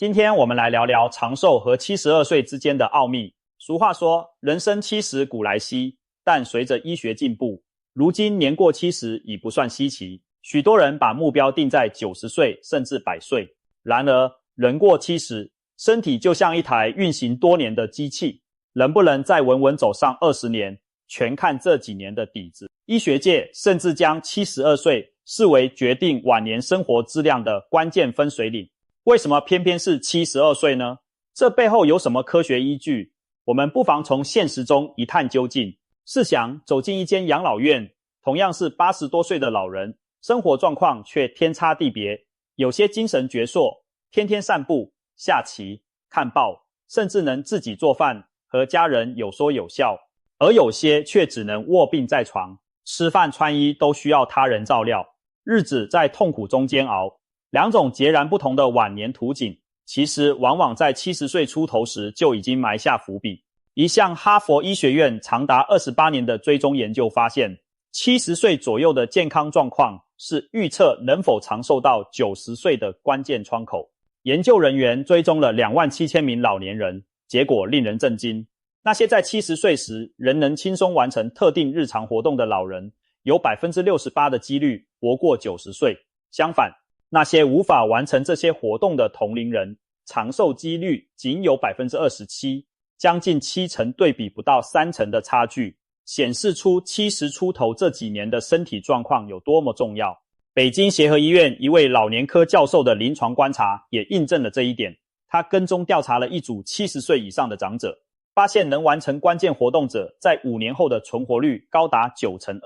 今天我们来聊聊长寿和72岁之间的奥秘。俗话说，人生70古来稀，但随着医学进步，如今年过70已不算稀奇。许多人把目标定在90岁甚至100岁。然而，人过70，身体就像一台运行多年的机器，能不能再稳稳走上20年，全看这几年的底子。医学界甚至将72岁视为决定晚年生活质量的关键分水岭。为什么偏偏是72岁呢？这背后有什么科学依据？我们不妨从现实中一探究竟。试想走进一间养老院，同样是80多岁的老人，生活状况却天差地别。有些精神矍铄，天天散步、下棋、看报，甚至能自己做饭，和家人有说有笑。而有些却只能卧病在床，吃饭穿衣都需要他人照料，日子在痛苦中煎熬。两种截然不同的晚年图景，其实往往在70岁出头时就已经埋下伏笔。一项哈佛医学院长达28年的追踪研究发现，70岁左右的健康状况是预测能否长寿到90岁的关键窗口。研究人员追踪了27000名老年人，结果令人震惊。那些在70岁时仍能轻松完成特定日常活动的老人，有 68% 的几率活过90岁。相反，那些无法完成这些活动的同龄人，长寿几率仅有 27%， 将近70%对比不到30%的差距，显示出70出头这几年的身体状况有多么重要。北京协和医院一位老年科教授的临床观察也印证了这一点。他跟踪调查了一组70岁以上的长者，发现能完成关键活动者在5年后的存活率高达2%，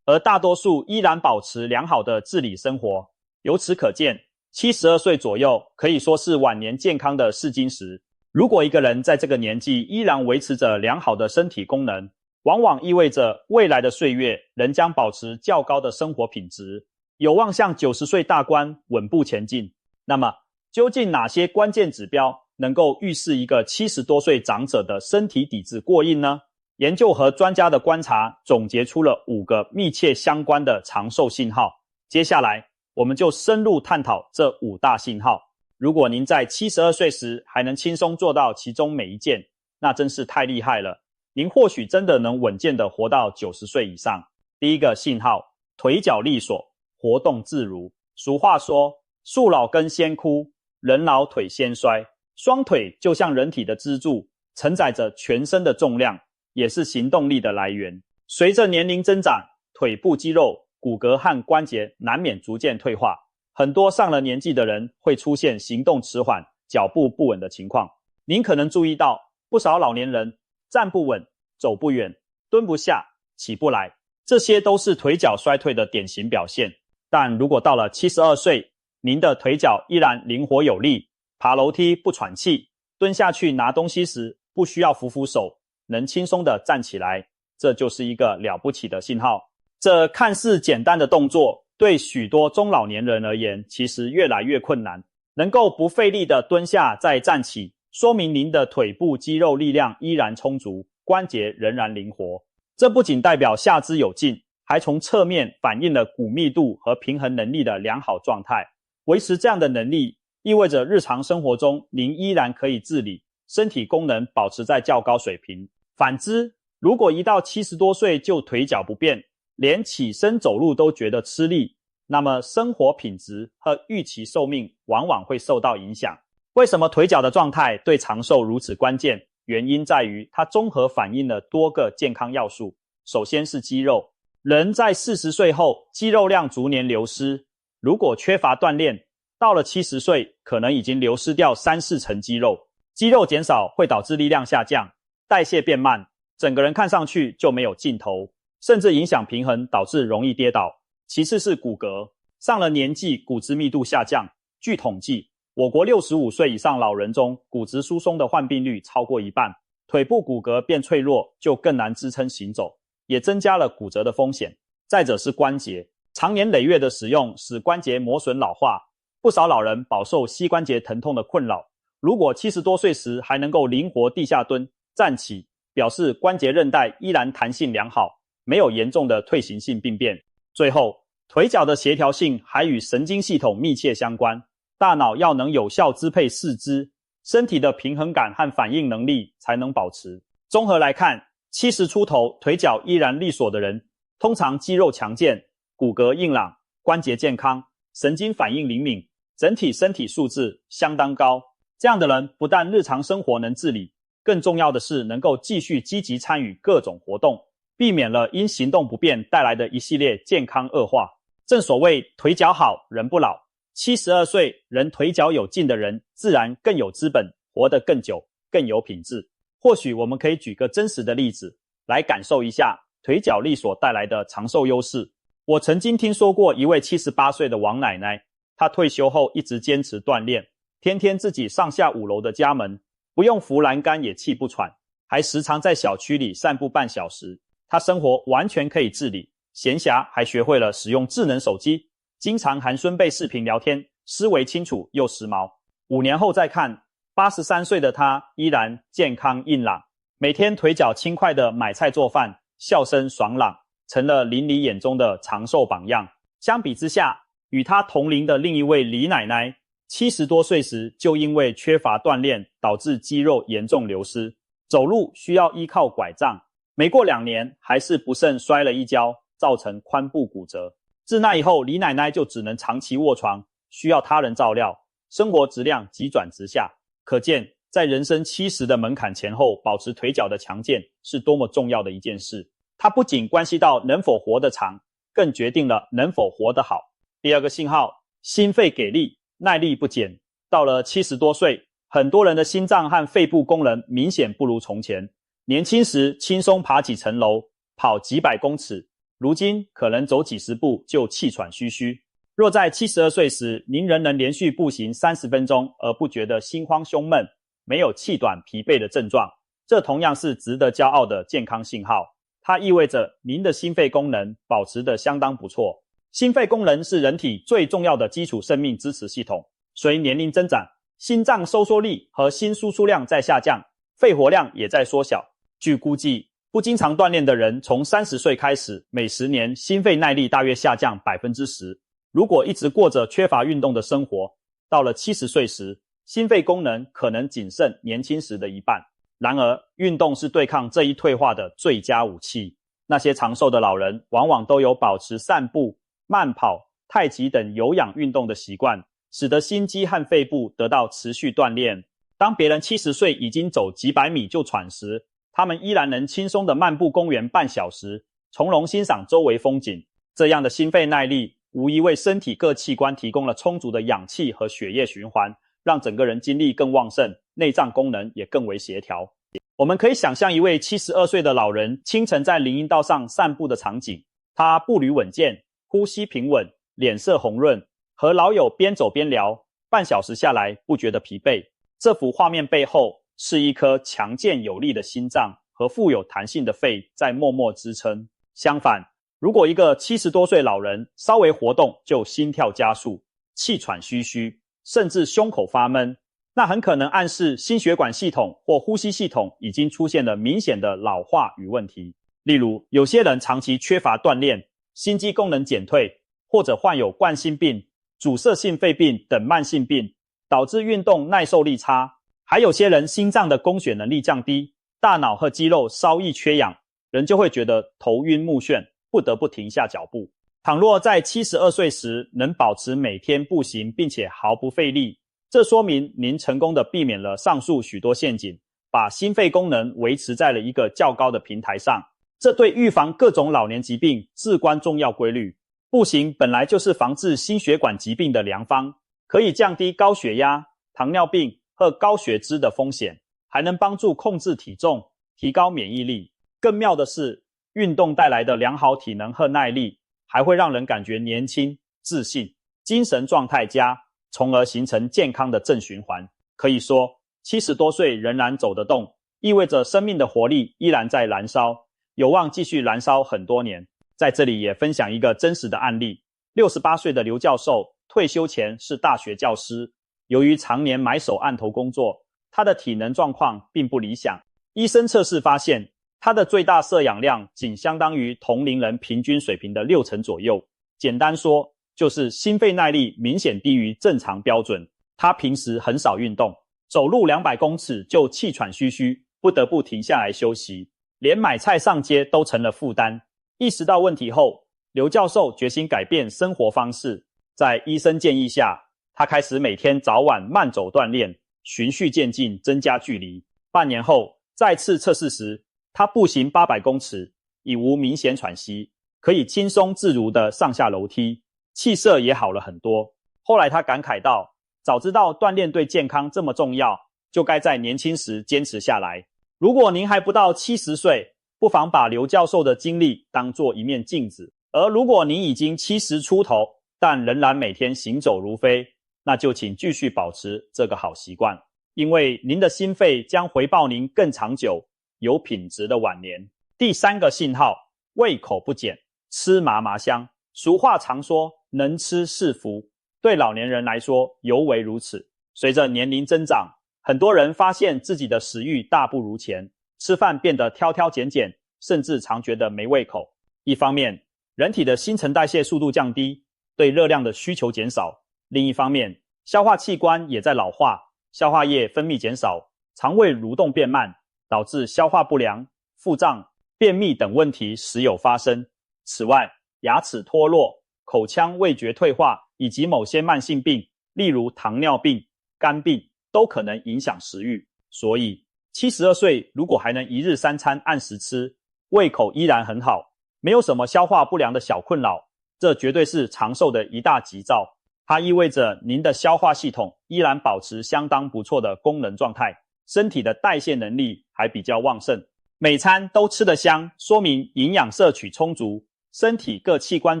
而大多数依然保持良好的自理生活。由此可见，72岁左右可以说是晚年健康的试金石。如果一个人在这个年纪依然维持着良好的身体功能，往往意味着未来的岁月仍将保持较高的生活品质，有望向90岁大关稳步前进。那么，究竟哪些关键指标能够预示一个70多岁长者的身体底子过硬呢？研究和专家的观察总结出了5个密切相关的长寿信号。接下来我们就深入探讨这5大信号。如果您在72岁时还能轻松做到其中每一件，那真是太厉害了。您或许真的能稳健地活到90岁以上。第一个信号，腿脚利索，活动自如。俗话说，树老根先枯，人老腿先衰。双腿就像人体的支柱，承载着全身的重量，也是行动力的来源。随着年龄增长，腿部肌肉、骨骼和关节难免逐渐退化，很多上了年纪的人会出现行动迟缓、脚步不稳的情况。您可能注意到，不少老年人站不稳、走不远、蹲不下、起不来，这些都是腿脚衰退的典型表现。但如果到了72岁，您的腿脚依然灵活有力，爬楼梯不喘气，蹲下去拿东西时不需要扶扶手，能轻松地站起来，这就是一个了不起的信号。这看似简单的动作，对许多中老年人而言，其实越来越困难。能够不费力地蹲下再站起，说明您的腿部肌肉力量依然充足，关节仍然灵活。这不仅代表下肢有劲，还从侧面反映了骨密度和平衡能力的良好状态。维持这样的能力，意味着日常生活中您依然可以自理，身体功能保持在较高水平。反之，如果一到70多岁就腿脚不便，连起身走路都觉得吃力，那么生活品质和预期寿命往往会受到影响。为什么腿脚的状态对长寿如此关键？原因在于它综合反映了多个健康要素。首先是肌肉，人在40岁后肌肉量逐年流失，如果缺乏锻炼，到了70岁可能已经流失掉3-4成肌肉。肌肉减少会导致力量下降，代谢变慢，整个人看上去就没有劲头，甚至影响平衡，导致容易跌倒。其次是骨骼，上了年纪骨质密度下降。据统计，我国65岁以上老人中，骨质疏松的患病率超过一半，腿部骨骼变脆弱，就更难支撑行走，也增加了骨折的风险。再者是关节，长年累月的使用使关节磨损老化，不少老人饱受膝关节疼痛的困扰。如果70多岁时还能够灵活地下蹲、站起，表示关节韧带依然弹性良好，没有严重的退行性病变。最后，腿脚的协调性还与神经系统密切相关。大脑要能有效支配四肢，身体的平衡感和反应能力才能保持。综合来看，70出头腿脚依然利索的人，通常肌肉强健，骨骼硬朗，关节健康，神经反应灵敏，整体身体素质相当高。这样的人不但日常生活能自理，更重要的是能够继续积极参与各种活动，避免了因行动不便带来的一系列健康恶化。正所谓腿脚好，人不老。72岁人腿脚有劲的人，自然更有资本，活得更久，更有品质。或许我们可以举个真实的例子，来感受一下腿脚力所带来的长寿优势。我曾经听说过一位78岁的王奶奶，她退休后一直坚持锻炼，天天自己上下5楼的家门，不用扶栏杆也气不喘，还时常在小区里散步半小时。她生活完全可以自理，闲暇还学会了使用智能手机，经常和孙辈视频聊天，思维清楚又时髦。5年后再看，83岁的她依然健康硬朗，每天腿脚轻快地买菜做饭，笑声爽朗，成了邻里眼中的长寿榜样。相比之下，与她同龄的另一位李奶奶，70多岁时就因为缺乏锻炼，导致肌肉严重流失，走路需要依靠拐杖，没过2年还是不慎摔了一跤，造成髋部骨折。自那以后，李奶奶就只能长期卧床，需要他人照料，生活质量急转直下。可见在人生70的门槛前后，保持腿脚的强健是多么重要的一件事。它不仅关系到能否活得长，更决定了能否活得好。第二个信号，心肺给力，耐力不减。到了70多岁，很多人的心脏和肺部功能明显不如从前。年轻时轻松爬几层楼，跑几百公尺，如今可能走几十步就气喘吁吁。若在72岁时，您仍能连续步行30分钟而不觉得心慌胸闷，没有气短疲惫的症状，这同样是值得骄傲的健康信号。它意味着您的心肺功能保持得相当不错。心肺功能是人体最重要的基础生命支持系统。随年龄增长，心脏收缩力和心输出量在下降，肺活量也在缩小。据估计，不经常锻炼的人从30岁开始，每10年心肺耐力大约下降 10%。如果一直过着缺乏运动的生活，到了70岁时，心肺功能可能仅剩年轻时的一半。然而，运动是对抗这一退化的最佳武器。那些长寿的老人往往都有保持散步、慢跑、太极等有氧运动的习惯，使得心肌和肺部得到持续锻炼。当别人70岁已经走几百米就喘时，他们依然能轻松地漫步公园半小时，从容欣赏周围风景。这样的心肺耐力无疑为身体各器官提供了充足的氧气和血液循环，让整个人精力更旺盛，内脏功能也更为协调。我们可以想象一位72岁的老人清晨在林荫道上散步的场景，他步履稳健，呼吸平稳，脸色红润，和老友边走边聊，半小时下来不觉得疲惫。这幅画面背后是一颗强健有力的心脏和富有弹性的肺在默默支撑。相反，如果一个70多岁老人稍微活动就心跳加速，气喘吁吁，甚至胸口发闷，那很可能暗示心血管系统或呼吸系统已经出现了明显的老化与问题。例如，有些人长期缺乏锻炼，心肌功能减退，或者患有冠心病、阻塞性肺病等慢性病，导致运动耐受力差。还有些人心脏的供血能力降低，大脑和肌肉稍一缺氧，人就会觉得头晕目眩，不得不停下脚步。倘若在72岁时能保持每天步行并且毫不费力，这说明您成功地避免了上述许多陷阱，把心肺功能维持在了一个较高的平台上。这对预防各种老年疾病至关重要规律。步行本来就是防治心血管疾病的良方，可以降低高血压、糖尿病和高血脂的风险，还能帮助控制体重，提高免疫力。更妙的是，运动带来的良好体能和耐力，还会让人感觉年轻、自信、精神状态佳，从而形成健康的正循环。可以说，70多岁仍然走得动，意味着生命的活力依然在燃烧，有望继续燃烧很多年。在这里也分享一个真实的案例。68岁的刘教授退休前是大学教师，由于常年埋首案头工作，他的体能状况并不理想。医生测试发现，他的最大摄氧量仅相当于同龄人平均水平的60%左右。简单说，就是心肺耐力明显低于正常标准。他平时很少运动，走路200公尺就气喘吁吁，不得不停下来休息，连买菜上街都成了负担。意识到问题后，刘教授决心改变生活方式。在医生建议下，他开始每天早晚慢走锻炼，循序渐进增加距离。半年后再次测试时，他步行800公尺，已无明显喘息，可以轻松自如地上下楼梯，气色也好了很多。后来他感慨道，早知道锻炼对健康这么重要，就该在年轻时坚持下来。如果您还不到70岁，不妨把刘教授的经历当作一面镜子，而如果您已经70出头，但仍然每天行走如飞，那就请继续保持这个好习惯，因为您的心肺将回报您更长久、有品质的晚年。第3个信号，胃口不减，吃麻麻香。俗话常说，能吃是福，对老年人来说尤为如此。随着年龄增长，很多人发现自己的食欲大不如前，吃饭变得挑挑拣拣，甚至常觉得没胃口。一方面，人体的新陈代谢速度降低，对热量的需求减少；另一方面，消化器官也在老化，消化液分泌减少，肠胃蠕动变慢，导致消化不良、腹胀、便秘等问题时有发生。此外，牙齿脱落、口腔味觉退化以及某些慢性病，例如糖尿病、肝病，都可能影响食欲。所以72岁如果还能一日3餐按时吃，胃口依然很好，没有什么消化不良的小困扰，这绝对是长寿的一大吉兆。它意味着您的消化系统依然保持相当不错的功能状态，身体的代谢能力还比较旺盛。每餐都吃得香，说明营养摄取充足，身体各器官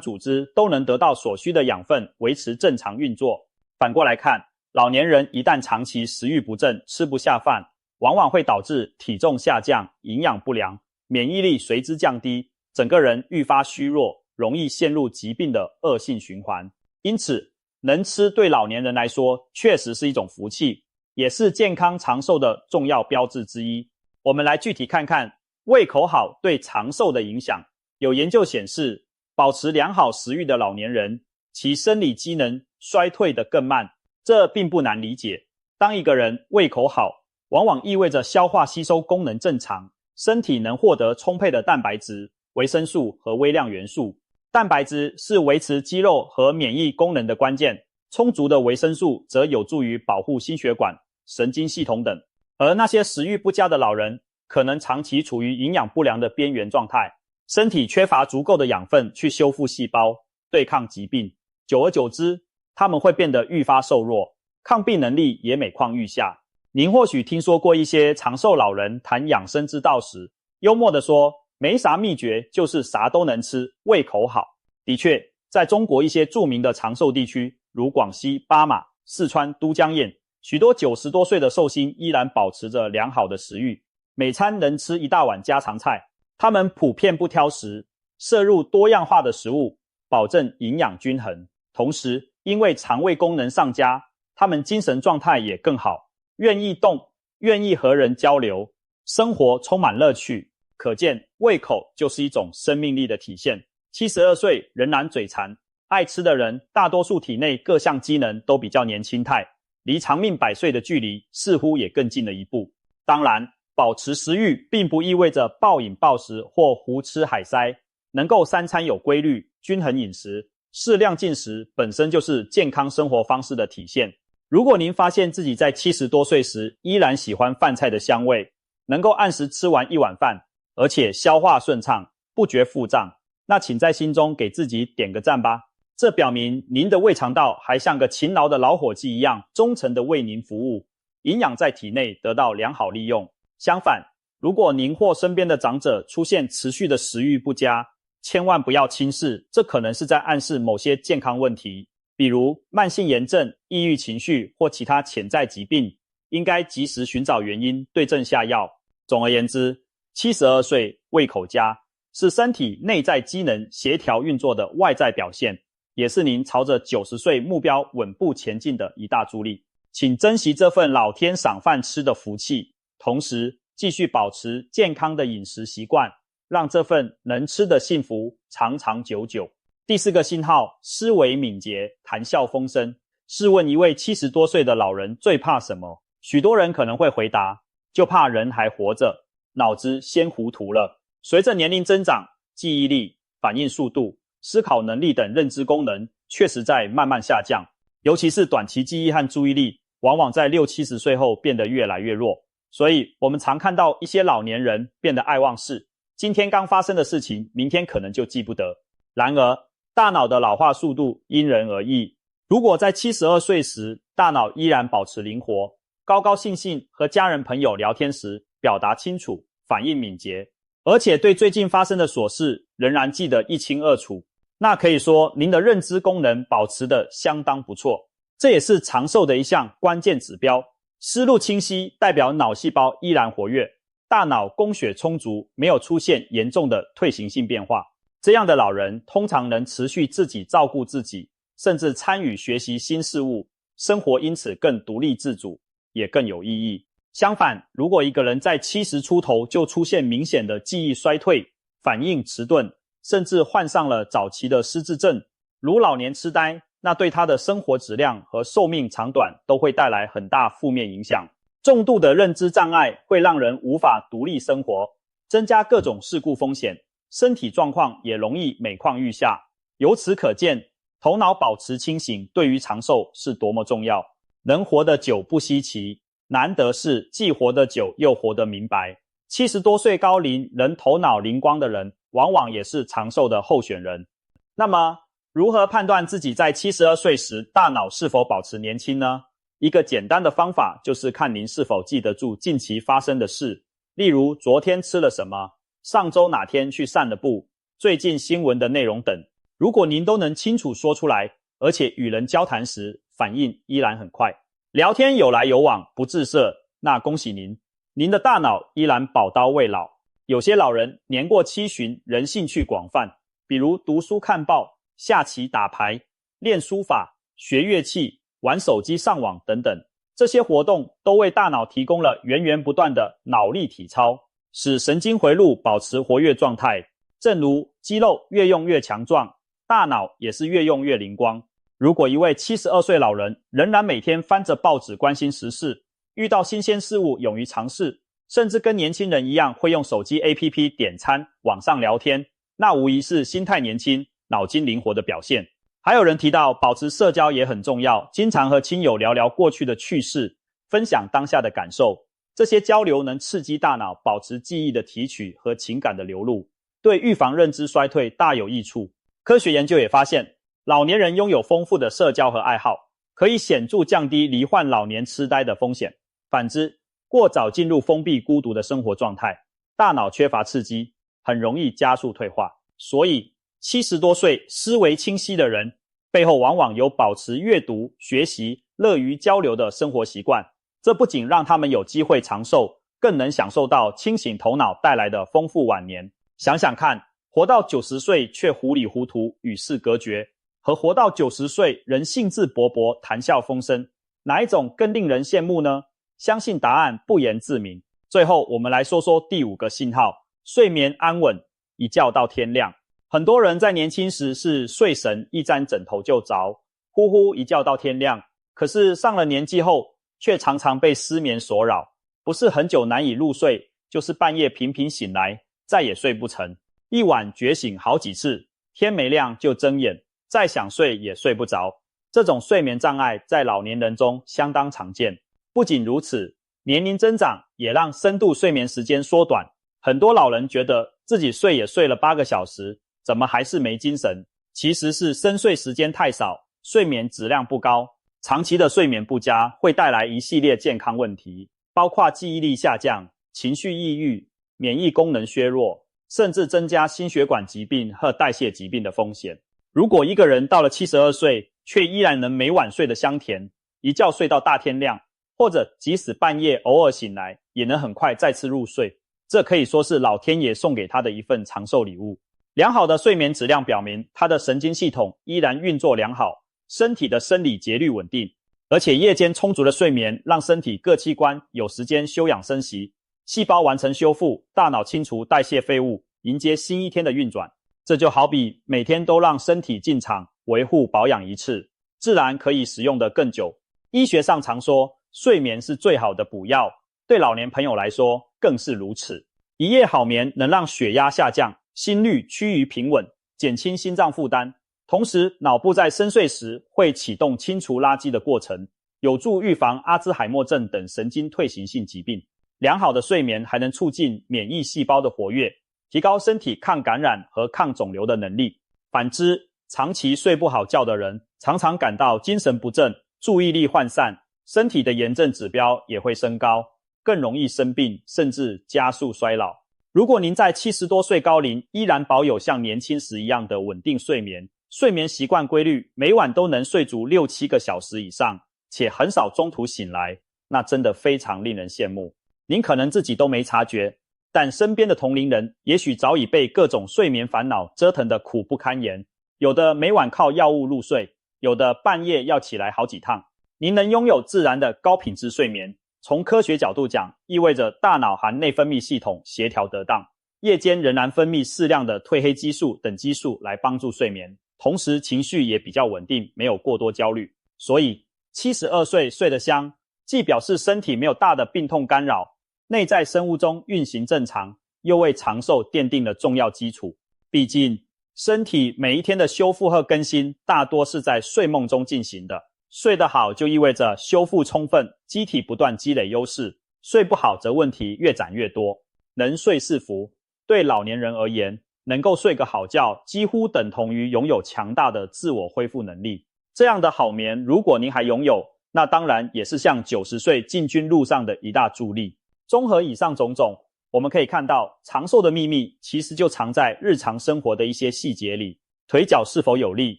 组织都能得到所需的养分，维持正常运作。反过来看，老年人一旦长期食欲不振，吃不下饭，往往会导致体重下降、营养不良，免疫力随之降低，整个人愈发虚弱，容易陷入疾病的恶性循环。因此，能吃对老年人来说确实是一种福气，也是健康长寿的重要标志之一。我们来具体看看胃口好对长寿的影响。有研究显示，保持良好食欲的老年人，其生理机能衰退得更慢。这并不难理解，当一个人胃口好，往往意味着消化吸收功能正常，身体能获得充沛的蛋白质、维生素和微量元素。蛋白质是维持肌肉和免疫功能的关键，充足的维生素则有助于保护心血管、神经系统等。而那些食欲不佳的老人，可能长期处于营养不良的边缘状态，身体缺乏足够的养分去修复细胞、对抗疾病。久而久之，他们会变得愈发瘦弱，抗病能力也每况愈下。您或许听说过一些长寿老人谈养生之道时，幽默地说，没啥秘诀，就是啥都能吃，胃口好。的确，在中国一些著名的长寿地区，如广西巴马、四川都江堰，许多90多岁的寿星依然保持着良好的食欲，每餐能吃一大碗家常菜。他们普遍不挑食，摄入多样化的食物，保证营养均衡。同时，因为肠胃功能上佳，他们精神状态也更好，愿意动，愿意和人交流，生活充满乐趣。可见，胃口就是一种生命力的体现。72岁仍然嘴馋，爱吃的人大多数体内各项机能都比较年轻态，离长命百岁的距离似乎也更近了一步。当然，保持食欲并不意味着暴饮暴食或胡吃海塞，能够3餐有规律、均衡饮食，适量进食本身就是健康生活方式的体现。如果您发现自己在70多岁时依然喜欢饭菜的香味，能够按时吃完一碗饭，而且消化顺畅，不觉腹胀，那请在心中给自己点个赞吧。这表明您的胃肠道还像个勤劳的老伙计一样，忠诚地为您服务，营养在体内得到良好利用。相反，如果您或身边的长者出现持续的食欲不佳，千万不要轻视，这可能是在暗示某些健康问题，比如慢性炎症、抑郁情绪或其他潜在疾病，应该及时寻找原因，对症下药。总而言之，72岁胃口佳，是身体内在机能协调运作的外在表现，也是您朝着90岁目标稳步前进的一大助力。请珍惜这份老天赏饭吃的福气，同时继续保持健康的饮食习惯，让这份能吃的幸福长长久久。第4个信号，思维敏捷，谈笑风生。试问一位70多岁的老人最怕什么？许多人可能会回答，就怕人还活着，脑子先糊涂了。随着年龄增长，记忆力、反应速度、思考能力等认知功能确实在慢慢下降，尤其是短期记忆和注意力，往往在60、70岁后变得越来越弱。所以我们常看到一些老年人变得爱忘事，今天刚发生的事情，明天可能就记不得。然而，大脑的老化速度因人而异。如果在72岁时，大脑依然保持灵活，高高兴兴和家人朋友聊天时，表达清楚，反应敏捷，而且对最近发生的琐事仍然记得一清二楚，那可以说您的认知功能保持得相当不错。这也是长寿的一项关键指标。思路清晰代表脑细胞依然活跃，大脑供血充足，没有出现严重的退行性变化。这样的老人通常能持续自己照顾自己，甚至参与学习新事物，生活因此更独立自主，也更有意义。相反，如果一个人在70出头就出现明显的记忆衰退、反应迟钝，甚至患上了早期的失智症，如老年痴呆，那对他的生活质量和寿命长短都会带来很大负面影响。重度的认知障碍会让人无法独立生活，增加各种事故风险，身体状况也容易每况愈下。由此可见，头脑保持清醒对于长寿是多么重要。能活得久不稀奇，难得是既活得久又活得明白。70多岁高龄仍头脑灵光的人，往往也是长寿的候选人。那么，如何判断自己在72岁时大脑是否保持年轻呢？一个简单的方法就是看您是否记得住近期发生的事，例如昨天吃了什么，上周哪天去散了步，最近新闻的内容等。如果您都能清楚说出来，而且与人交谈时反应依然很快，聊天有来有往不滞涩，那恭喜您，您的大脑依然宝刀未老。有些老人年过70仍兴趣广泛，比如读书看报、下棋打牌、练书法、学乐器、玩手机上网等等，这些活动都为大脑提供了源源不断的脑力体操，使神经回路保持活跃状态。正如肌肉越用越强壮，大脑也是越用越灵光。如果一位72岁老人仍然每天翻着报纸关心时事，遇到新鲜事物勇于尝试，甚至跟年轻人一样会用手机 APP 点餐、网上聊天，那无疑是心态年轻、脑筋灵活的表现。还有人提到保持社交也很重要，经常和亲友聊聊过去的趣事，分享当下的感受。这些交流能刺激大脑保持记忆的提取和情感的流露，对预防认知衰退大有益处。科学研究也发现，老年人拥有丰富的社交和爱好，可以显著降低罹患老年痴呆的风险。反之，过早进入封闭孤独的生活状态，大脑缺乏刺激，很容易加速退化。所以70多岁思维清晰的人，背后往往有保持阅读、学习、乐于交流的生活习惯。这不仅让他们有机会长寿，更能享受到清醒头脑带来的丰富晚年。想想看，活到90岁却糊里糊涂与世隔绝，和活到90岁仍兴致勃勃谈笑风生，哪一种更令人羡慕呢？相信答案不言自明。最后我们来说说第5个信号，睡眠安稳，一觉到天亮。很多人在年轻时是睡神一沾枕头就着，呼呼一觉到天亮，可是上了年纪后却常常被失眠所扰，不是很久难以入睡，就是半夜频频醒来，再也睡不成，一晚觉醒好几次，天没亮就睁眼，再想睡也睡不着。这种睡眠障碍在老年人中相当常见。不仅如此，年龄增长也让深度睡眠时间缩短，很多老人觉得自己睡也睡了8个小时，怎么还是没精神？其实是深睡时间太少，睡眠质量不高。长期的睡眠不佳会带来一系列健康问题，包括记忆力下降、情绪抑郁、免疫功能削弱，甚至增加心血管疾病和代谢疾病的风险。如果一个人到了72岁，却依然能每晚睡得香甜，一觉睡到大天亮，或者即使半夜偶尔醒来，也能很快再次入睡，这可以说是老天爷送给他的一份长寿礼物。良好的睡眠质量表明，他的神经系统依然运作良好，身体的生理节律稳定，而且夜间充足的睡眠让身体各器官有时间休养生息，细胞完成修复，大脑清除代谢废物，迎接新一天的运转。这就好比每天都让身体进场维护保养一次，自然可以使用得更久。医学上常说，睡眠是最好的补药，对老年朋友来说更是如此。一夜好眠能让血压下降，心率趋于平稳，减轻心脏负担，同时脑部在深睡时会启动清除垃圾的过程，有助预防阿兹海默症等神经退行性疾病。良好的睡眠还能促进免疫细胞的活跃，提高身体抗感染和抗肿瘤的能力。反之，长期睡不好觉的人常常感到精神不振，注意力涣散，身体的炎症指标也会升高，更容易生病，甚至加速衰老。如果您在70多岁高龄依然保有像年轻时一样的稳定睡眠，睡眠习惯规律，每晚都能睡足6-7个小时以上，且很少中途醒来，那真的非常令人羡慕。您可能自己都没察觉，但身边的同龄人也许早已被各种睡眠烦恼折腾得苦不堪言，有的每晚靠药物入睡，有的半夜要起来好几趟。您能拥有自然的高品质睡眠，从科学角度讲，意味着大脑含内分泌系统协调得当，夜间仍然分泌适量的褪黑激素等激素来帮助睡眠，同时情绪也比较稳定，没有过多焦虑。所以72岁睡得香，既表示身体没有大的病痛干扰，内在生物钟运行正常，又为长寿奠定了重要基础。毕竟身体每一天的修复和更新大多是在睡梦中进行的，睡得好就意味着修复充分，机体不断积累优势，睡不好则问题越攒越多。能睡是福，对老年人而言，能够睡个好觉几乎等同于拥有强大的自我恢复能力。这样的好眠如果您还拥有，那当然也是向90岁进军路上的一大助力。综合以上种种，我们可以看到长寿的秘密其实就藏在日常生活的一些细节里。腿脚是否有力，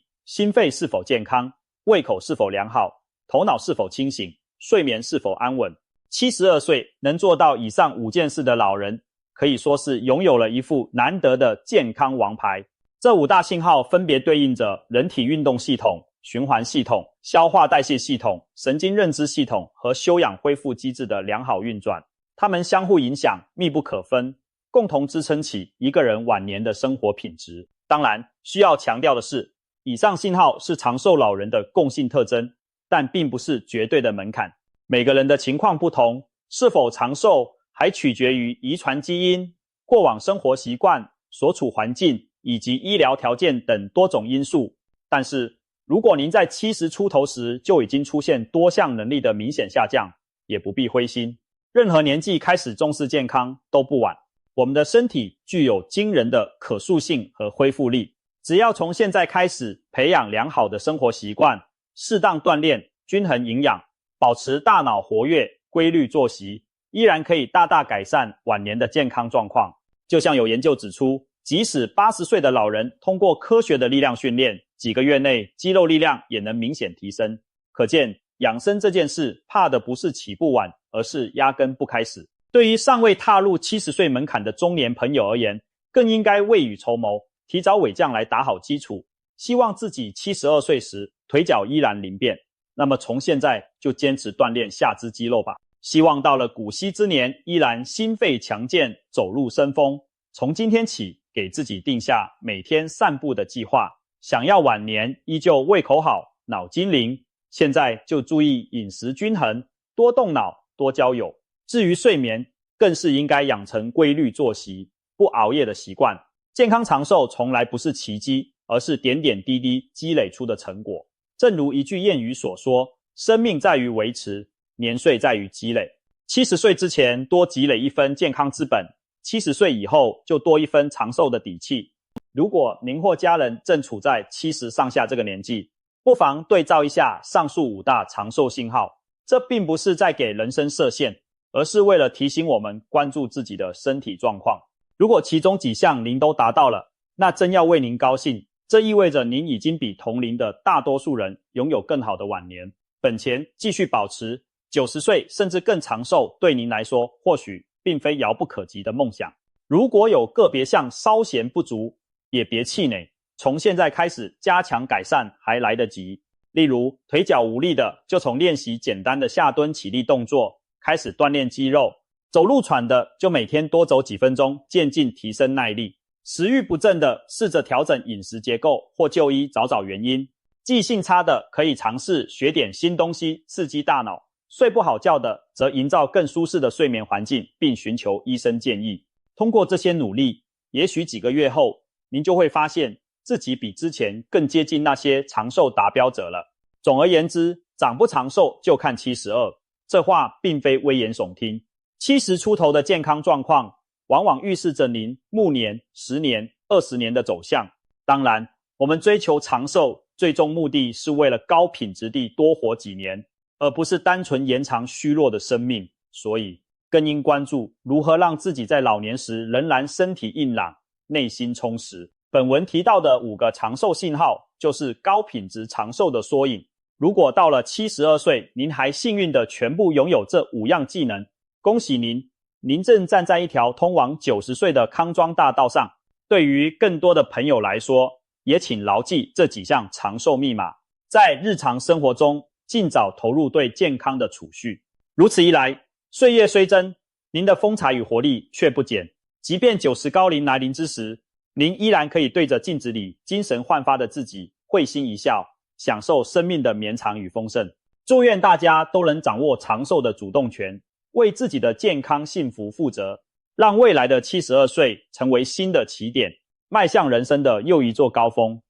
心肺是否健康，胃口是否良好，头脑是否清醒，睡眠是否安稳。72岁能做到以上5件事的老人，可以说是拥有了一副难得的健康王牌。这5大信号分别对应着人体运动系统、循环系统、消化代谢系统、神经认知系统和休养恢复机制的良好运转。它们相互影响，密不可分，共同支撑起一个人晚年的生活品质。当然，需要强调的是，以上信号是长寿老人的共性特征，但并不是绝对的门槛。每个人的情况不同，是否长寿还取决于遗传基因、过往生活习惯、所处环境以及医疗条件等多种因素。但是，如果您在70出头时就已经出现多项能力的明显下降，也不必灰心。任何年纪开始重视健康都不晚。我们的身体具有惊人的可塑性和恢复力，只要从现在开始培养良好的生活习惯，适当锻炼，均衡营养，保持大脑活跃，规律作息，依然可以大大改善晚年的健康状况。就像有研究指出，即使80岁的老人通过科学的力量训练，几个月内肌肉力量也能明显提升。可见养生这件事怕的不是起步晚，而是压根不开始。对于尚未踏入70岁门槛的中年朋友而言，更应该未雨绸缪，提早尾降来打好基础。希望自己72岁时腿脚依然灵便，那么从现在就坚持锻炼下肢肌肉吧。希望到了古稀之年依然心肺强健，走路生风。从今天起给自己定下每天散步的计划，想要晚年依旧胃口好，脑筋灵，现在就注意饮食均衡，多动脑，多交友。至于睡眠，更是应该养成规律作息，不熬夜的习惯。健康长寿从来不是奇迹，而是点点滴滴积累出的成果。正如一句谚语所说，生命在于维持，年岁在于积累。70岁之前多积累一分健康之本，70岁以后就多一分长寿的底气。如果您或家人正处在70上下这个年纪，不妨对照一下上述5大长寿信号。这并不是在给人生设限，而是为了提醒我们关注自己的身体状况。如果其中几项您都达到了，那真要为您高兴，这意味着您已经比同龄的大多数人拥有更好的晚年。本钱继续保持90岁甚至更长寿，对您来说或许并非遥不可及的梦想。如果有个别项稍嫌不足，也别气馁，从现在开始加强改善还来得及。例如腿脚无力的，就从练习简单的下蹲起立动作开始锻炼肌肉，走路喘的就每天多走几分钟，渐进提升耐力。食欲不振的，试着调整饮食结构或就医找找原因。记性差的，可以尝试学点新东西，刺激大脑。睡不好觉的，则营造更舒适的睡眠环境，并寻求医生建议。通过这些努力，也许几个月后，您就会发现自己比之前更接近那些长寿达标者了。总而言之，长不长寿就看72，这话并非危言耸听。70出头的健康状况，往往预示着您暮年、10年、20年的走向。当然，我们追求长寿，最终目的是为了高品质地多活几年，而不是单纯延长虚弱的生命。所以，更应关注如何让自己在老年时仍然身体硬朗、内心充实。本文提到的5个长寿信号，就是高品质长寿的缩影。如果到了72岁，您还幸运地全部拥有这5样技能，恭喜您，您正站在一条通往90岁的康庄大道上。对于更多的朋友来说，也请牢记这几项长寿密码，在日常生活中尽早投入对健康的储蓄。如此一来，岁月虽增，您的风采与活力却不减。即便90高龄来临之时，您依然可以对着镜子里精神焕发的自己会心一笑，享受生命的绵长与丰盛。祝愿大家都能掌握长寿的主动权，为自己的健康幸福负责，让未来的72岁成为新的起点，迈向人生的又一座高峰。